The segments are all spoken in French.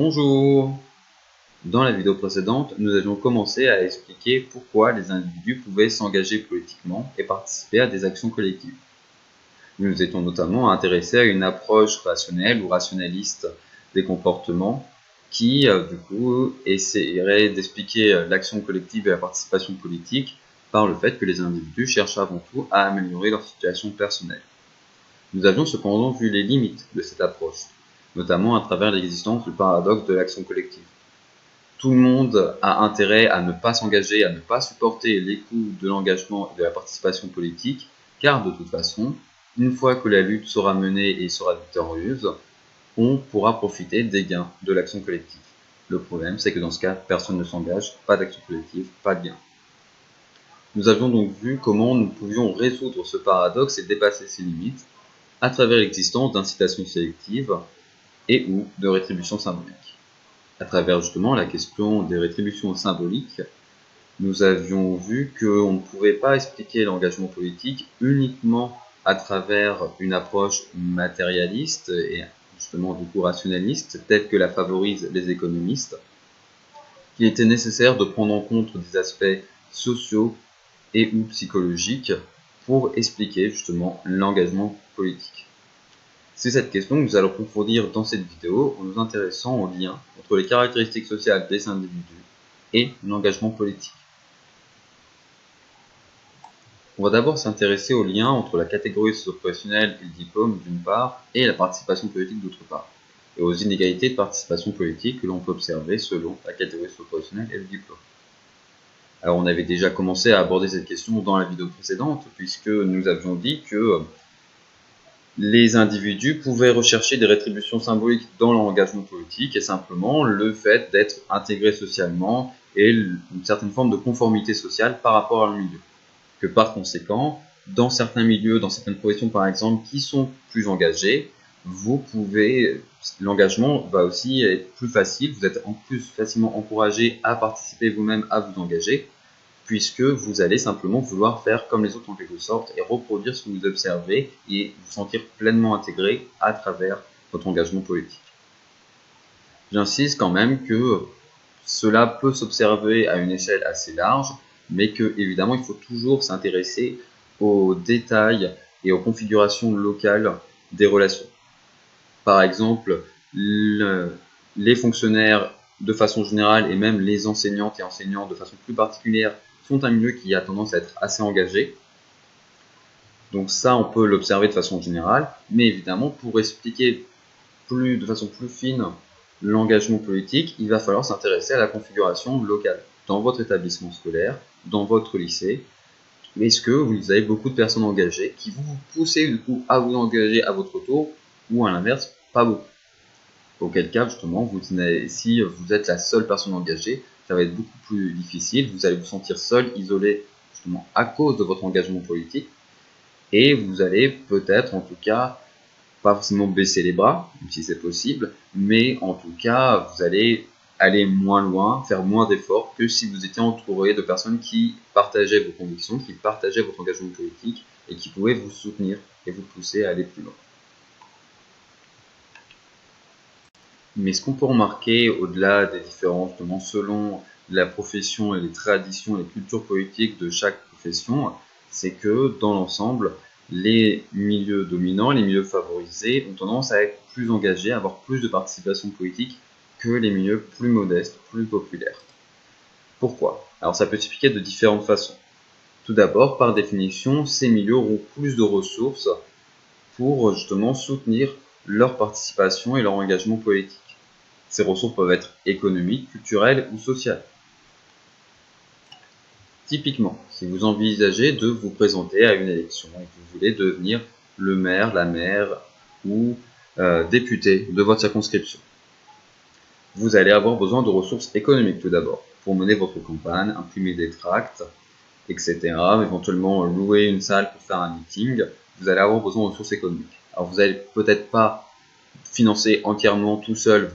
Bonjour! Dans la vidéo précédente, nous avions commencé à expliquer pourquoi les individus pouvaient s'engager politiquement et participer à des actions collectives. Nous nous étions notamment intéressés à une approche rationnelle ou rationaliste des comportements qui, du coup, essaierait d'expliquer l'action collective et la participation politique par le fait que les individus cherchent avant tout à améliorer leur situation personnelle. Nous avions cependant vu les limites de cette approche, notamment à travers l'existence du paradoxe de l'action collective. Tout le monde a intérêt à ne pas s'engager, à ne pas supporter les coûts de l'engagement et de la participation politique, car de toute façon, une fois que la lutte sera menée et sera victorieuse, on pourra profiter des gains de l'action collective. Le problème, c'est que dans ce cas, personne ne s'engage, pas d'action collective, pas de gain. Nous avions donc vu comment nous pouvions résoudre ce paradoxe et dépasser ses limites à travers l'existence d'incitations sélectives et ou de rétributions symboliques. À travers justement la question des rétributions symboliques, nous avions vu qu'on ne pouvait pas expliquer l'engagement politique uniquement à travers une approche matérialiste et justement du coup rationaliste, telle que la favorisent les économistes, qu'il était nécessaire de prendre en compte des aspects sociaux et ou psychologiques pour expliquer justement l'engagement politique. C'est cette question que nous allons approfondir dans cette vidéo en nous intéressant au lien entre les caractéristiques sociales des individus et l'engagement politique. On va d'abord s'intéresser au lien entre la catégorie socio-professionnelle et le diplôme d'une part et la participation politique d'autre part, et aux inégalités de participation politique que l'on peut observer selon la catégorie socio-professionnelle et le diplôme. Alors on avait déjà commencé à aborder cette question dans la vidéo précédente, puisque nous avions dit que les individus pouvaient rechercher des rétributions symboliques dans leur engagement politique et simplement le fait d'être intégrés socialement et une certaine forme de conformité sociale par rapport à leur milieu. Que par conséquent, dans certains milieux, dans certaines professions par exemple, qui sont plus engagés, l'engagement va aussi être plus facile, vous êtes en plus facilement encouragé à participer vous-même, à vous engager, puisque vous allez simplement vouloir faire comme les autres en quelque sorte et reproduire ce que vous observez et vous sentir pleinement intégré à travers votre engagement politique. J'insiste quand même que cela peut s'observer à une échelle assez large, mais que évidemment il faut toujours s'intéresser aux détails et aux configurations locales des relations. Par exemple, les fonctionnaires de façon générale et même les enseignantes et enseignants de façon plus particulière sont un milieu qui a tendance à être assez engagé. Donc ça, on peut l'observer de façon générale, mais évidemment, pour expliquer de façon plus fine l'engagement politique, il va falloir s'intéresser à la configuration locale. Dans votre établissement scolaire, dans votre lycée, est-ce que vous avez beaucoup de personnes engagées qui vont vous pousser du coup à vous engager à votre tour, ou à l'inverse, pas beaucoup? Auquel cas, justement, si vous êtes la seule personne engagée, ça va être beaucoup plus difficile, vous allez vous sentir seul, isolé, justement, à cause de votre engagement politique, et vous allez peut-être, en tout cas, pas forcément baisser les bras, même si c'est possible, mais en tout cas, vous allez aller moins loin, faire moins d'efforts que si vous étiez entouré de personnes qui partageaient vos convictions, qui partageaient votre engagement politique, et qui pouvaient vous soutenir et vous pousser à aller plus loin. Mais ce qu'on peut remarquer au-delà des différences, justement, selon la profession et les traditions et les cultures politiques de chaque profession, c'est que dans l'ensemble, les milieux dominants, les milieux favorisés ont tendance à être plus engagés, à avoir plus de participation politique que les milieux plus modestes, plus populaires. Pourquoi? Alors ça peut s'expliquer de différentes façons. Tout d'abord, par définition, ces milieux auront plus de ressources pour justement soutenir leur participation et leur engagement politique. Ces ressources peuvent être économiques, culturelles ou sociales. Typiquement, si vous envisagez de vous présenter à une élection et que vous voulez devenir le maire, la maire ou député de votre circonscription, vous allez avoir besoin de ressources économiques tout d'abord, pour mener votre campagne, imprimer des tracts, etc. Éventuellement louer une salle pour faire un meeting, vous allez avoir besoin de ressources économiques. Alors vous n'allez peut-être pas financer entièrement tout seul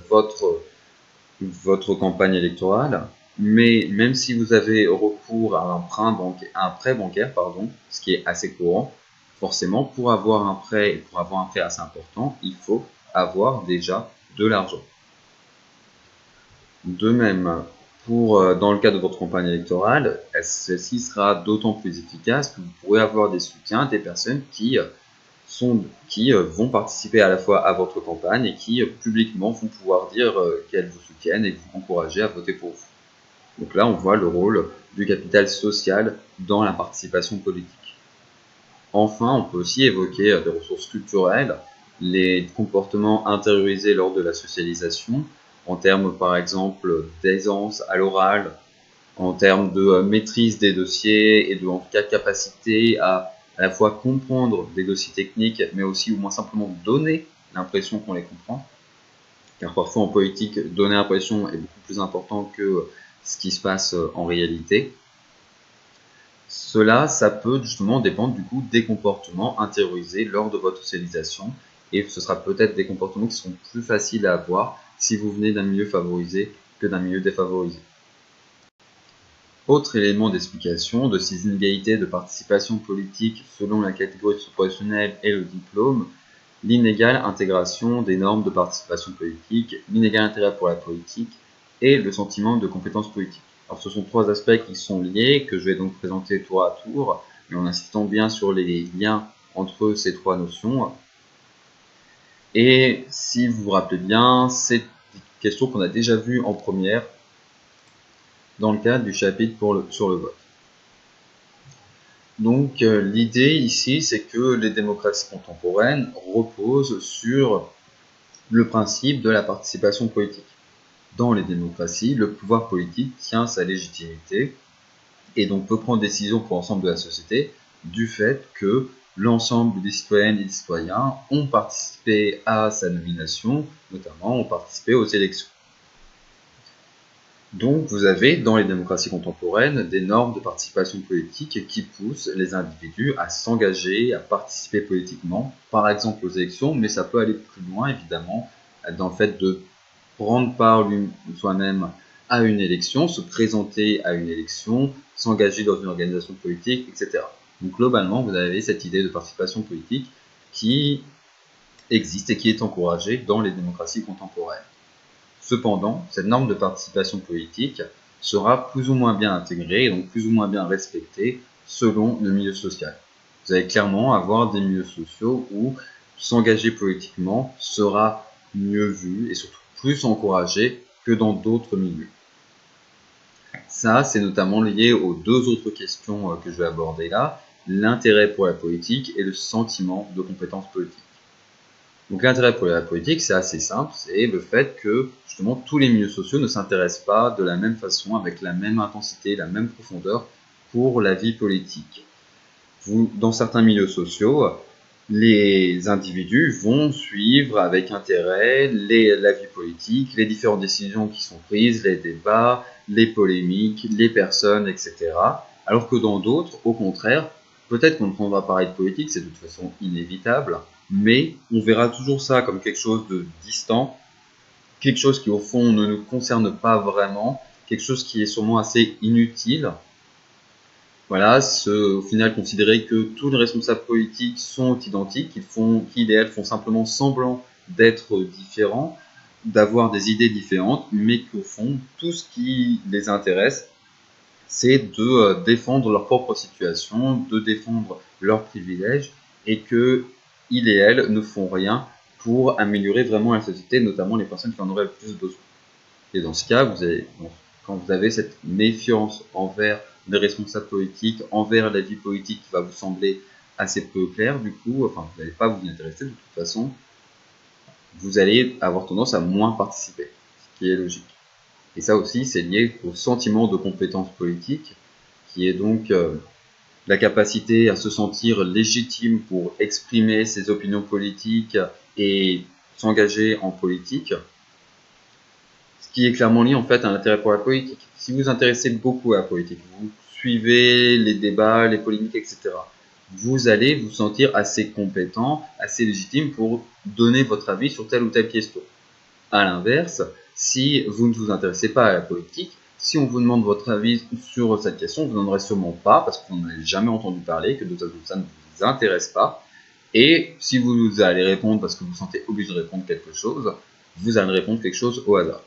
votre campagne électorale, mais même si vous avez recours à un prêt bancaire, ce qui est assez courant, forcément, pour avoir un prêt assez important, il faut avoir déjà de l'argent. De même, dans le cas de votre campagne électorale, celle-ci sera d'autant plus efficace que vous pourrez avoir des soutiens des personnes qui vont participer à la fois à votre campagne et qui publiquement vont pouvoir dire qu'elles vous soutiennent et vous encourager à voter pour vous. Donc là, on voit le rôle du capital social dans la participation politique. Enfin, on peut aussi évoquer des ressources culturelles, les comportements intériorisés lors de la socialisation, en termes par exemple d'aisance à l'oral, en termes de maîtrise des dossiers et de en tout cas capacité à la fois comprendre des dossiers techniques, mais aussi au moins simplement donner l'impression qu'on les comprend. Car parfois en politique, donner l'impression est beaucoup plus important que ce qui se passe en réalité. Cela, ça peut justement dépendre du coup des comportements intériorisés lors de votre socialisation, et ce sera peut-être des comportements qui seront plus faciles à avoir si vous venez d'un milieu favorisé que d'un milieu défavorisé. Autre élément d'explication de ces inégalités de participation politique selon la catégorie professionnelle et le diplôme, l'inégale intégration des normes de participation politique, l'inégal intérêt pour la politique et le sentiment de compétence politique. Alors ce sont trois aspects qui sont liés, que je vais donc présenter tour à tour, mais en insistant bien sur les liens entre ces trois notions. Et si vous vous rappelez bien, c'est une question qu'on a déjà vue en première dans le cadre du chapitre sur le vote. Donc l'idée ici, c'est que les démocraties contemporaines reposent sur le principe de la participation politique. Dans les démocraties, le pouvoir politique tient sa légitimité et donc peut prendre des décisions pour l'ensemble de la société du fait que l'ensemble des citoyennes et des citoyens ont participé à sa nomination, notamment ont participé aux élections. Donc vous avez dans les démocraties contemporaines des normes de participation politique qui poussent les individus à s'engager, à participer politiquement, par exemple aux élections, mais ça peut aller plus loin évidemment dans le fait de prendre part soi-même à une élection, se présenter à une élection, s'engager dans une organisation politique, etc. Donc globalement, vous avez cette idée de participation politique qui existe et qui est encouragée dans les démocraties contemporaines. Cependant, cette norme de participation politique sera plus ou moins bien intégrée et donc plus ou moins bien respectée selon le milieu social. Vous allez clairement avoir des milieux sociaux où s'engager politiquement sera mieux vu et surtout plus encouragé que dans d'autres milieux. Ça, c'est notamment lié aux deux autres questions que je vais aborder là, l'intérêt pour la politique et le sentiment de compétence politique. Donc l'intérêt pour la politique, c'est assez simple, c'est le fait que justement tous les milieux sociaux ne s'intéressent pas de la même façon, avec la même intensité, la même profondeur pour la vie politique. Dans certains milieux sociaux, les individus vont suivre avec intérêt la vie politique, les différentes décisions qui sont prises, les débats, les polémiques, les personnes, etc. Alors que dans d'autres, au contraire, peut-être qu'on ne prendra pas parler de politique, c'est de toute façon inévitable, mais on verra toujours ça comme quelque chose de distant, quelque chose qui au fond ne nous concerne pas vraiment, quelque chose qui est sûrement assez inutile. Voilà, au final considérer que tous les responsables politiques sont identiques, qu'ils et elles font simplement semblant d'être différents, d'avoir des idées différentes, mais qu'au fond, tout ce qui les intéresse, c'est de défendre leur propre situation, de défendre leurs privilèges, et que ils et elles ne font rien pour améliorer vraiment la société, notamment les personnes qui en auraient le plus besoin. Et dans ce cas, quand vous avez cette méfiance envers les responsables politiques, envers la vie politique qui va vous sembler assez peu claire, du coup, enfin, vous n'allez pas vous y intéresser de toute façon, vous allez avoir tendance à moins participer, ce qui est logique. Et ça aussi, c'est lié au sentiment de compétence politique, qui est donc la capacité à se sentir légitime pour exprimer ses opinions politiques et s'engager en politique, ce qui est clairement lié en fait à l'intérêt pour la politique. Si vous vous intéressez beaucoup à la politique, vous suivez les débats, les polémiques, etc., vous allez vous sentir assez compétent, assez légitime pour donner votre avis sur telle ou telle question. A l'inverse, si vous ne vous intéressez pas à la politique, si on vous demande votre avis sur cette question, vous n'en aurez sûrement pas, parce que vous n'en avez jamais entendu parler, que de toute façon ça ne vous intéresse pas. Et si vous allez répondre parce que vous vous sentez obligé de répondre quelque chose, vous allez répondre quelque chose au hasard.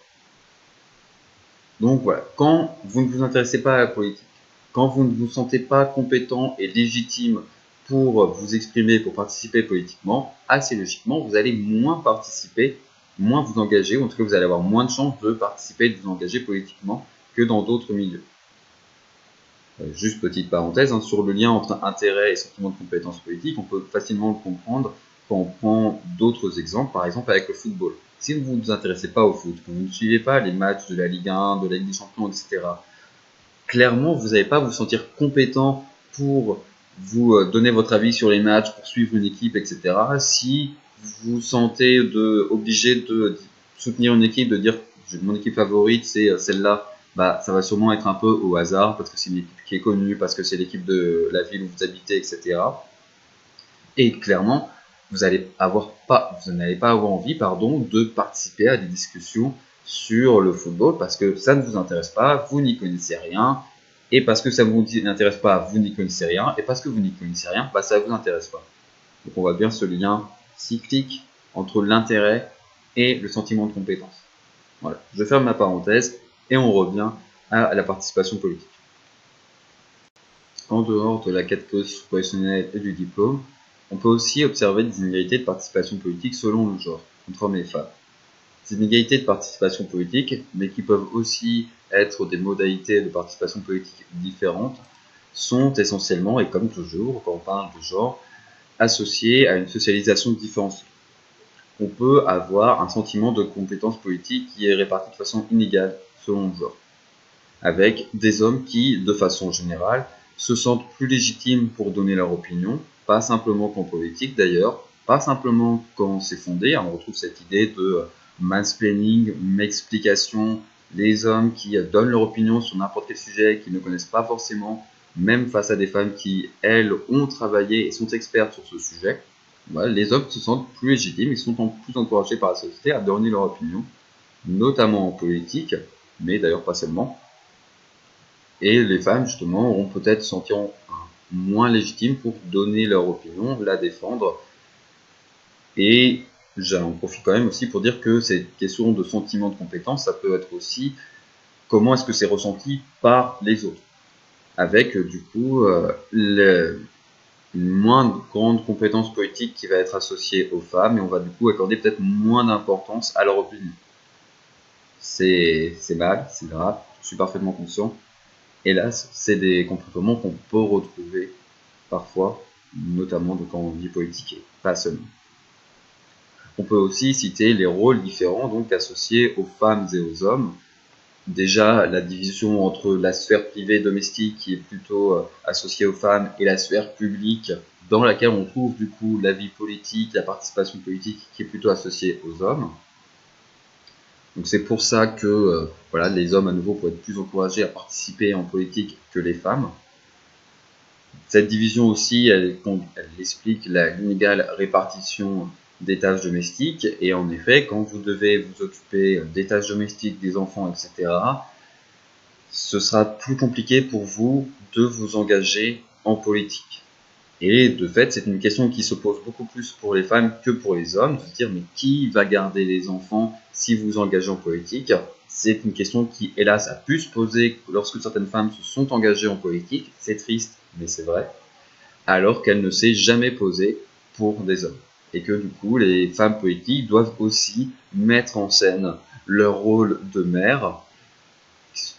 Donc voilà, quand vous ne vous intéressez pas à la politique, quand vous ne vous sentez pas compétent et légitime pour vous exprimer, pour participer politiquement, assez logiquement, vous allez moins participer, moins vous engager, ou en tout cas vous allez avoir moins de chances de participer et de vous engager politiquement que dans d'autres milieux. Juste petite parenthèse, hein, sur le lien entre intérêt et sentiment de compétence politique, on peut facilement le comprendre quand on prend d'autres exemples, par exemple avec le football. Si vous ne vous intéressez pas au foot, que vous ne suivez pas les matchs de la Ligue 1, de la Ligue des Champions, etc., clairement, vous n'allez pas vous sentir compétent pour vous donner votre avis sur les matchs, pour suivre une équipe, etc. Si vous vous sentez obligé de soutenir une équipe, de dire mon équipe favorite c'est celle-là, bah, ça va sûrement être un peu au hasard, parce que c'est une équipe qui est connue, parce que c'est l'équipe de la ville où vous habitez, etc. Et clairement, vous n'allez pas avoir envie, de participer à des discussions sur le football parce que ça ne vous intéresse pas, vous n'y connaissez rien, et parce que ça ne vous intéresse pas, vous n'y connaissez rien, et parce que vous n'y connaissez rien, bah, ça ne vous intéresse pas. Donc on voit bien ce lien cyclique entre l'intérêt et le sentiment de compétence. Voilà, je ferme ma parenthèse et on revient à la participation politique. En dehors de la catégorie professionnelle et du diplôme, on peut aussi observer des inégalités de participation politique selon le genre, entre hommes et femmes. Ces inégalités de participation politique, mais qui peuvent aussi être des modalités de participation politique différentes, sont essentiellement, et comme toujours, quand on parle de genre, associées à une socialisation différenciée. On peut avoir un sentiment de compétence politique qui est réparti de façon inégale selon le genre, avec des hommes qui, de façon générale, se sentent plus légitimes pour donner leur opinion, pas simplement qu'en politique d'ailleurs, pas simplement quand c'est fondé, on retrouve cette idée de mansplaining, m'explication, les hommes qui donnent leur opinion sur n'importe quel sujet qu'ils ne connaissent pas forcément, même face à des femmes qui, elles, ont travaillé et sont expertes sur ce sujet. Voilà, les hommes se sentent plus légitimes, ils sont plus encouragés par la société à donner leur opinion, notamment en politique, mais d'ailleurs pas seulement. Et les femmes, justement, auront peut-être se sentir moins légitimes pour donner leur opinion, la défendre. Et j'en profite quand même aussi pour dire que cette question de sentiment de compétence, ça peut être aussi comment est-ce que c'est ressenti par les autres. Avec, du coup, une moins grande compétence politique qui va être associée aux femmes, et on va du coup accorder peut-être moins d'importance à leur opinion. C'est mal, c'est grave, je suis parfaitement conscient. Hélas, c'est des comportements qu'on peut retrouver parfois, notamment quand on dit politique, et pas seulement. On peut aussi citer les rôles différents donc associés aux femmes et aux hommes. Déjà, la division entre la sphère privée domestique qui est plutôt associée aux femmes et la sphère publique dans laquelle on trouve du coup la vie politique, la participation politique qui est plutôt associée aux hommes. Donc c'est pour ça que voilà, les hommes à nouveau pourraient être plus encouragés à participer en politique que les femmes. Cette division aussi, elle explique l'inégale répartition des tâches domestiques. Et en effet, quand vous devez vous occuper des tâches domestiques, des enfants, etc., ce sera plus compliqué pour vous de vous engager en politique. Et de fait, c'est une question qui se pose beaucoup plus pour les femmes que pour les hommes, de se dire mais qui va garder les enfants si vous vous engagez en politique? C'est une question qui, hélas, a pu se poser lorsque certaines femmes se sont engagées en politique, c'est triste, mais c'est vrai, alors qu'elle ne s'est jamais posée pour des hommes. Et que du coup, les femmes politiques doivent aussi mettre en scène leur rôle de mère,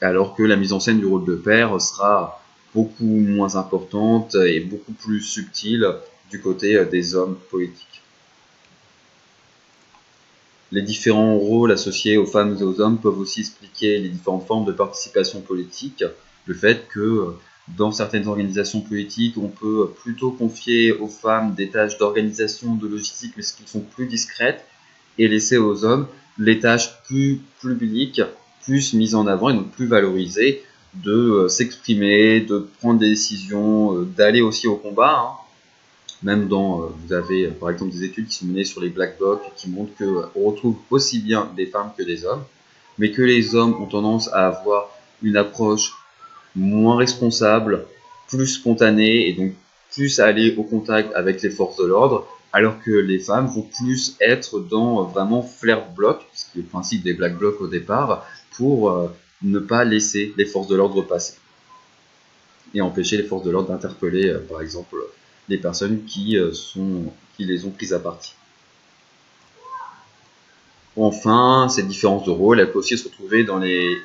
alors que la mise en scène du rôle de père sera beaucoup moins importante et beaucoup plus subtile du côté des hommes politiques. Les différents rôles associés aux femmes et aux hommes peuvent aussi expliquer les différentes formes de participation politique. Le fait que dans certaines organisations politiques, on peut plutôt confier aux femmes des tâches d'organisation, de logistique, mais qui sont plus discrètes, et laisser aux hommes les tâches plus publiques, plus mises en avant et donc plus valorisées, de s'exprimer, de prendre des décisions, d'aller aussi au combat. Hein. Même vous avez par exemple des études qui sont menées sur les Black Blocs qui montrent qu'on retrouve aussi bien des femmes que des hommes, mais que les hommes ont tendance à avoir une approche moins responsable, plus spontanée et donc plus aller au contact avec les forces de l'ordre, alors que les femmes vont plus être dans vraiment flair bloc, ce qui est le principe des Black Blocs au départ, pour ne pas laisser les forces de l'ordre passer et empêcher les forces de l'ordre d'interpeller, par exemple, les personnes qui les ont prises à partie. Enfin, cette différence de rôle, elle peut aussi se retrouver dans les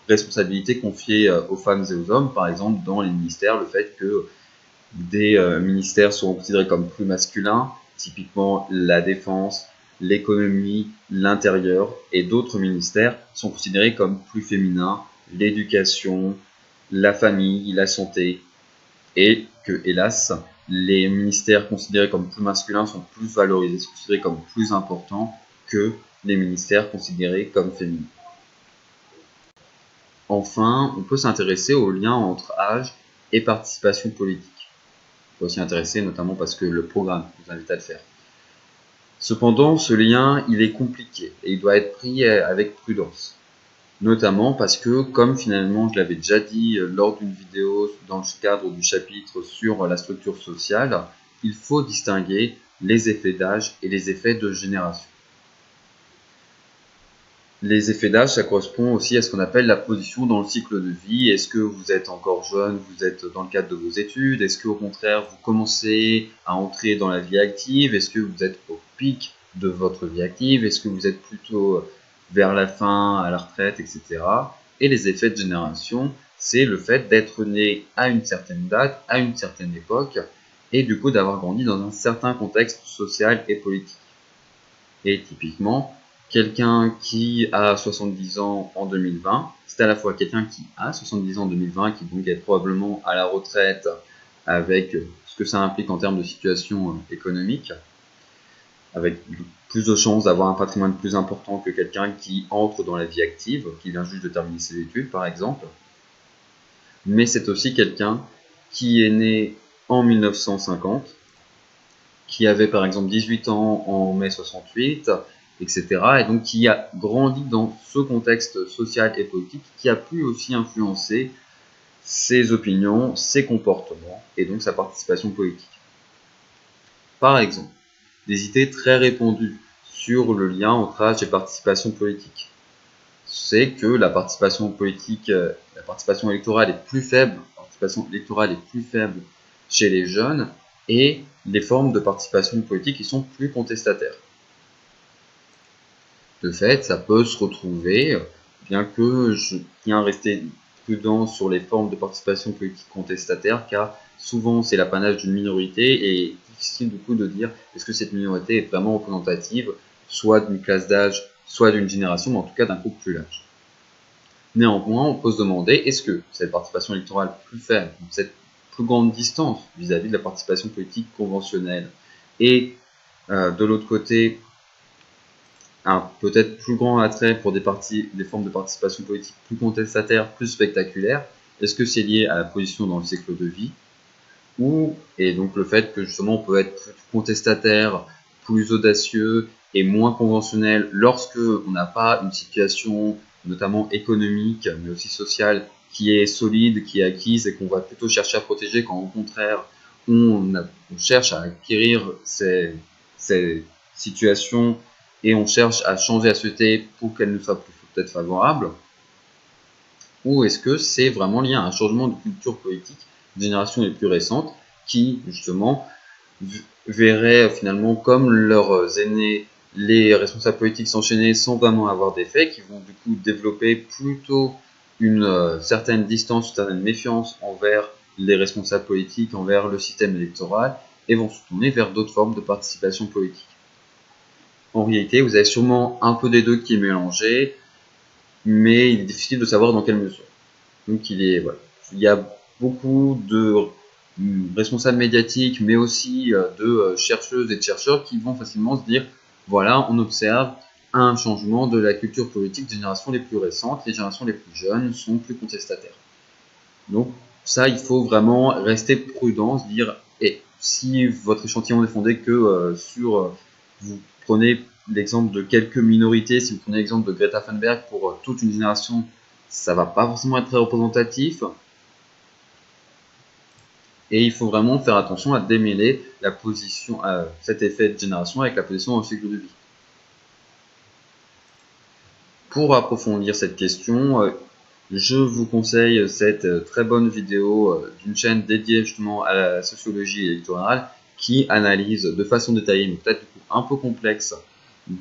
responsabilités confiées aux femmes et aux hommes, par exemple dans les ministères, le fait que des ministères sont considérés comme plus masculins, typiquement la défense, l'économie, l'intérieur, et d'autres ministères sont considérés comme plus féminins, l'éducation, la famille, la santé, et que, hélas, les ministères considérés comme plus masculins sont plus valorisés, sont considérés comme plus importants que les ministères considérés comme féminins. Enfin, on peut s'intéresser au lien entre âge et participation politique. On peut s'y intéresser notamment parce que le programme nous invite à le faire. Cependant, ce lien, il est compliqué et il doit être pris avec prudence. Notamment parce que, comme finalement je l'avais déjà dit lors d'une vidéo dans le cadre du chapitre sur la structure sociale, il faut distinguer les effets d'âge et les effets de génération. Les effets d'âge, ça correspond aussi à ce qu'on appelle la position dans le cycle de vie. Est-ce que vous êtes encore jeune, vous êtes dans le cadre de vos études? Est-ce qu'au contraire, vous commencez à entrer dans la vie active? Est-ce que vous êtes au pic de votre vie active? Est-ce que vous êtes plutôt vers la fin, à la retraite, etc. Et les effets de génération, c'est le fait d'être né à une certaine date, à une certaine époque, et du coup d'avoir grandi dans un certain contexte social et politique. Et typiquement, quelqu'un qui a 70 ans en 2020, c'est à la fois quelqu'un qui a 70 ans en 2020, qui donc est probablement à la retraite avec ce que ça implique en termes de situation économique, avec plus de chances d'avoir un patrimoine plus important que quelqu'un qui entre dans la vie active, qui vient juste de terminer ses études par exemple. Mais c'est aussi quelqu'un qui est né en 1950, qui avait par exemple 18 ans en mai 68, etc. Et donc qui a grandi dans ce contexte social et politique, qui a pu aussi influencer ses opinions, ses comportements, et donc sa participation politique. Par exemple, des idées très répandues sur le lien entre âge et participation politique, c'est que la participation politique, la participation électorale est plus faible, chez les jeunes, et les formes de participation politique qui sont plus contestataires. De fait, ça peut se retrouver, bien que je tiens à rester prudent sur les formes de participation politique contestataire, car souvent c'est l'apanage d'une minorité et difficile du coup de dire est-ce que cette minorité est vraiment représentative, soit d'une classe d'âge, soit d'une génération, mais en tout cas d'un groupe plus large. Néanmoins, on peut se demander est-ce que cette participation électorale plus faible, cette plus grande distance vis-à-vis de la participation politique conventionnelle, et de l'autre côté, un peut-être plus grand attrait pour des formes de participation politique plus contestataires, plus spectaculaires, est-ce que c'est lié à la position dans le cycle de vie, et donc le fait que justement on peut être plus contestataire, plus audacieux et moins conventionnel lorsque on n'a pas une situation notamment économique mais aussi sociale qui est solide, qui est acquise et qu'on va plutôt chercher à protéger quand au contraire on cherche à acquérir ces situations et on cherche à changer la société pour qu'elle nous soit peut-être favorable, ou est-ce que c'est vraiment lié à un changement de culture politique des générations les plus récentes qui, justement, verraient finalement comme leurs aînés, les responsables politiques s'enchaîner sans vraiment avoir d'effet, qui vont du coup développer plutôt une certaine distance, une certaine méfiance envers les responsables politiques, envers le système électoral, et vont se tourner vers d'autres formes de participation politique. En réalité, vous avez sûrement un peu des deux qui est mélangé, mais il est difficile de savoir dans quelle mesure. Donc il y a beaucoup de responsables médiatiques, mais aussi de chercheuses et de chercheurs qui vont facilement se dire, voilà, on observe un changement de la culture politique des générations les plus récentes, les générations les plus jeunes sont plus contestataires. Donc ça, il faut vraiment rester prudent, se dire, si votre échantillon n'est fondé que sur, vous prenez l'exemple de quelques minorités, si vous prenez l'exemple de Greta Thunberg pour toute une génération, ça va pas forcément être très représentatif. Et il faut vraiment faire attention à démêler la position, cet effet de génération avec la position dans le cycle de vie. Pour approfondir cette question, Je vous conseille cette très bonne vidéo d'une chaîne dédiée justement à la sociologie électorale qui analyse de façon détaillée, mais peut-être un peu complexe,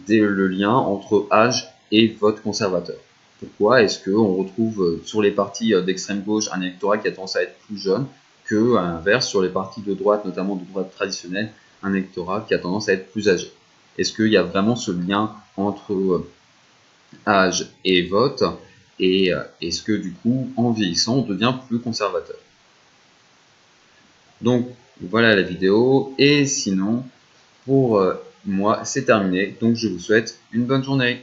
le lien entre âge et vote conservateur. Pourquoi est-ce qu'on retrouve sur les partis d'extrême gauche un électorat qui a tendance à être plus jeune que, à l'inverse, sur les partis de droite, notamment de droite traditionnelle, un électorat qui a tendance à être plus âgé? Est-ce qu'il y a vraiment ce lien entre âge et vote, et est-ce que du coup, en vieillissant, on devient plus conservateur? Donc voilà la vidéo, et sinon, pour moi, c'est terminé, donc je vous souhaite une bonne journée.